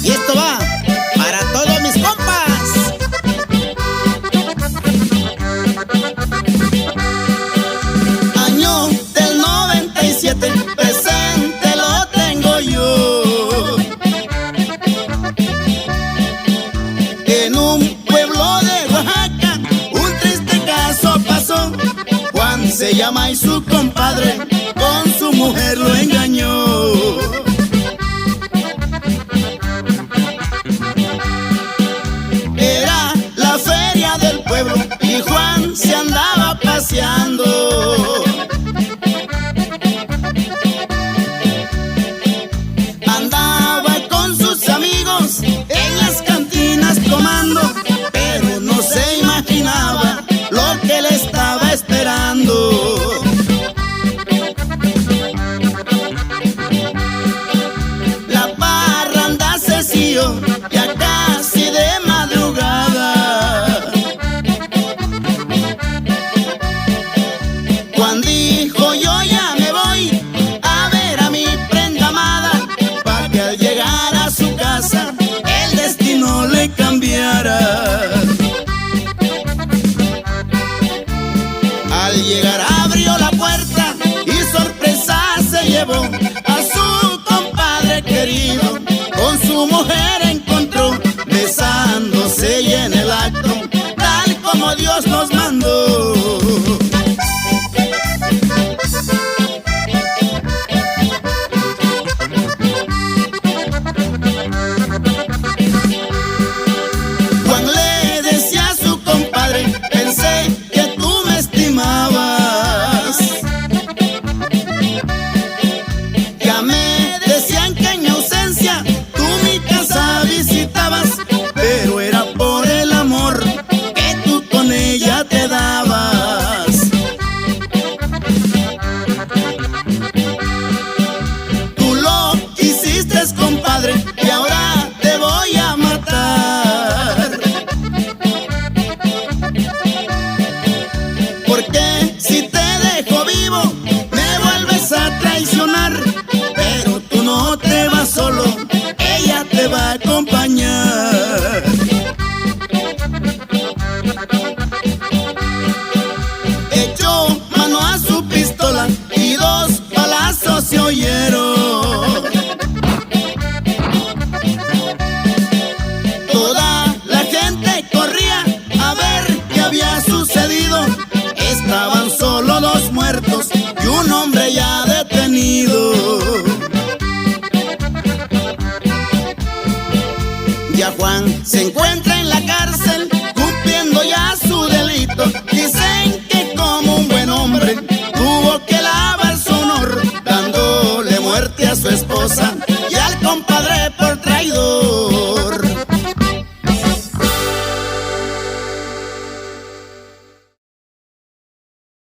Y esto va para todos mis compas. Año del 97, presente lo tengo yo. En un pueblo de Oaxaca, un triste caso pasó. Juan se llama y su compadre con su mujer lo engañó. Era la feria del pueblo y Juan se andaba paseando. Andaba con sus amigos en las cantinas tomando, pero no se imaginaba lo que le estaba esperando. La parranda se siguió ya casi de madrugada. Juan dijo: yo ya me voy a ver a mi prenda amada, para que al llegar a su casa el destino le cambiara. Al llegar abrió la puerta y sorpresa se llevó a su compadre querido. Con su mujer encontró besándose y en el acto tal como Dios nos mandó. Juan le decía a su compadre: pensé que tú me estimabas. Ya me decían que en mi ausencia tú mi casa visitabas, pero era por el amor que tú con ella te dabas. Tú lo hiciste, compadre, y ahora te voy a matar. Porque si te dejo vivo me vuelves a traicionar, pero tú no te vas solo, ella te va a acompañar. Echó mano a su pistola y dos balazos se oyeron. Toda la gente corría a ver qué había sucedido. Estaban solo dos muertos y un hombre ya detenido. Ya Juan se encuentra